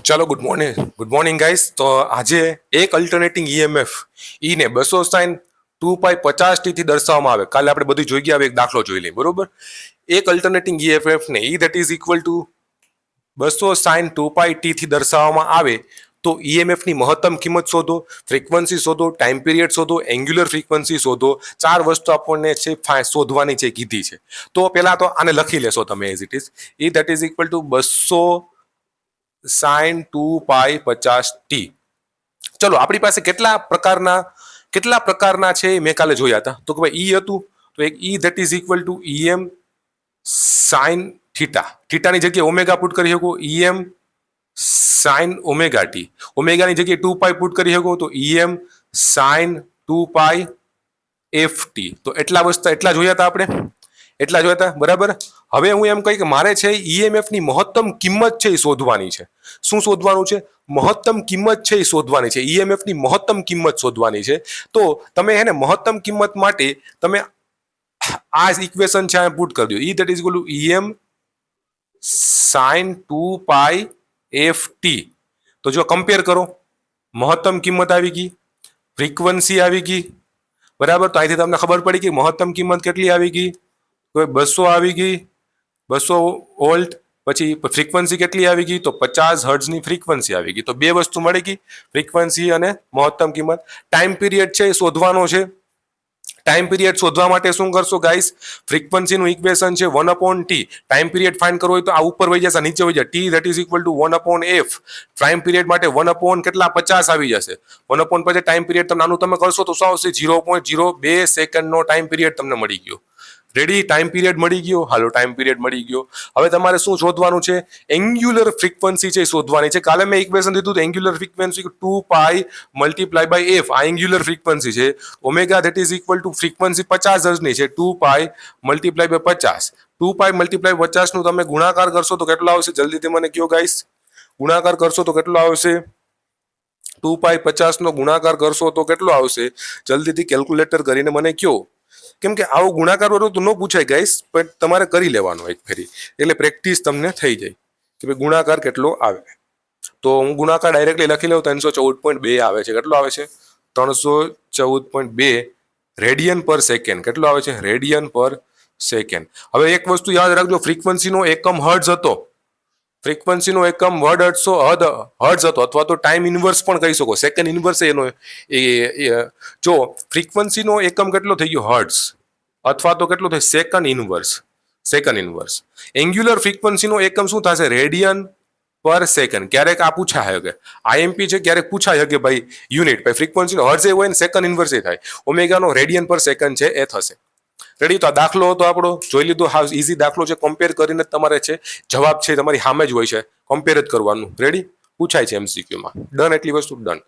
ચાલો good morning guys. તો આજે એક અલ્ટરનેટિંગ ઈએમએફ ને 260 2π50t થી દર્શાવવામાં આવે. કાલે આપણે બધું જોઈ ગયા, હવે એક દાખલો જોઈ લઈએ, બરોબર. એક અલ્ટરનેટિંગ ઈએમએફ ને that is equal two 260 2πt થી દર્શાવવામાં આવે તો ઈએમએફ ની મહત્તમ કિંમત શોધો, ફ્રીક્વન્સી શોધો, ટાઈમ પીરિયડ શોધો, એંગ્યુલર ફ્રીક્વન્સી શોધો. 4 વસ્તુ આપણને છે શોધવાની છે, કીધી છે. તો પહેલા તો આને લખી લેશો તમે as it is. That is equal two 260 2π50t. ચલો, આપણી પાસે કેટલા પ્રકારના છે મેં કાલે જોયા હતા. તો કે ભાઈ ઈ હતું, તો એક ઈ that is equal to EM sine theta. થીટાની જગ્યાએ ઓમેગા પુટ કરી શકો, ઈએમ સાઇન ઓમેગા ટી. ઓમેગાની જગ્યાએ 2π પુટ કરી શકો, તો ઈએમ સાઇન 2π ft. તો એટલા જોયા હતા આપણે, બરાબર. હવે હું એમ કહી કે મારે છે ઈએમએફ ની મહત્તમ કિંમત છે એ શોધવાની છે. શું શોધવાનું છે? મહત્તમ કિંમત છે એ શોધવાની છે. ઈએમએફ ની મહત્તમ કિંમત શોધવાની છે. તો તમે એને મહત્તમ કિંમત માટે તમે આ ઇક્વેશન છે પુટ કરી દો. That is equal to EM sine 2π ft. તો જો કમ્પેર કરો, મહત્તમ કિંમત આવી ગઈ, ફ્રીક્વન્સી આવી ગઈ, બરાબર. તો અહીંથી તમને ખબર પડી કે મહત્તમ કિંમત કેટલી આવી ગઈ, 200 આવી ગઈ, 200 વોલ્ટ. પછી ફ્રીક્વન્સી કેટલી આવી ગઈ, તો 50 હર્ટ્ઝની ફ્રીક્વન્સી આવી ગઈ. તો બે વસ્તુ મળી ગઈ, ફ્રીક્વન્સી અને મહત્તમ કિંમત. ટાઈમ પીરિયડ છે એ શોધવાનો છે. ટાઈમ પીરિયડ શોધવા માટે શું કરશો ગાઈસ? ફ્રીક્વન્સીનું ઇક્વેશન છે 1/t. ટાઈમ પીરિયડ ફાઇન્ડ કરવો હોય તો આ ઉપર વહી જશે, નીચે વહી જાય. t that is equal two 1/f. Time period માટે 1/50 આવી જશે. 1/50 ટાઈમ પીરિયડ તમે આનું તમે કરશો તો શું આવશે? 0.02 સેકન્ડનો ટાઈમ પીરિયડ તમને મળી ગયો. રેડી? ટાઈમ પીરિયડ મળી ગયો. હાલો, ટાઈમ પીરિયડ મળી ગયો. હવે તમારે શું શોધવાનું છે? એંગ્યુલર ફ્રીક્વન્સી છે શોધવાની છે. કાલે મેં ઇક્વેશન દીધું, angular frequency 2π multiply by f. આ એંગ્યુલર ફ્રીક્વન્સી છે. Omega that is equal to frequency 50 હર્ટ્ઝની છે, 2π મલ્ટીપ્લાય બાય 50. 2π મલ્ટીપ્લાય 50 નું તમે ગુણાકાર કરશો તો કેટલો આવશે? જલ્દીથી મને કહો ગાઈસ. ગુણાકાર કરશો તો કેટલો આવશે? 2π 50 નો ગુણાકાર કરશો તો કેટલો આવશે? જલ્દીથી કેલ્ક્યુલેટર કરીને મને કહો. કેમ કે આવો ગુણાકાર વાળો તો ન પૂછાય ગાઈસ, પણ તમારે કરી લેવાનો એક ફેરી, એટલે પ્રેક્ટિસ તમને થઈ જાય કે ભાઈ ગુણાકાર કેટલો આવે. તો હું ગુણાકાર ડાયરેક્ટલી લખી લઉં. 314.2 આવે છે. કેટલો આવે છે? 314.2 રેડિયન પર સેકન્ડ. કેટલો આવે છે? રેડિયન પર સેકન્ડ. હવે એક વસ્તુ યાદ રાખજો, ફ્રીક્વન્સીનો એકમ હર્ટ્ઝ હતો. ફ્રીક્વન્સીનો એકમ હર્ટ્ઝ હતો, અથવા તો ટાઈમ ઇન્વર્સ પણ કહી શકો. સેકન્ડ ઇન્વર્સ એનો જો ફ્રીક્વન્સીનો એકમ કેટલો થઈ ગયો? હર્ટ્ઝ. અથવા તો કેટલો થાય? Second inverse. એંગ્યુલર ફ્રીક્વન્સીનો એકમ શું થશે? રેડિયન પર સેકન્ડ. ક્યારેક આ પૂછાય કે આઈએમપી છે, ક્યારેક પૂછાય કે ભાઈ યુનિટ. ભાઈ ફ્રીક્વન્સીનો હર્ટ્ઝ એ હોય ને સેકન્ડ ઇન્વર્સ એ થાય. ઓમેગાનો રેડિયન પર સેકન્ડ છે એ થશે. રેડી? તો આ દાખલો હતો આપણો, જોઈ લીધો. હાવ ઇઝી દાખલો છે. કમ્પેર કરીને તમારે છે જવાબ છે તમારી સામે જ હોય છે, કમ્પેર જ કરવાનું. રેડી? પૂછાય છે એમસીક્યુમાં. ડન. એટલી વસ્તુ ડન.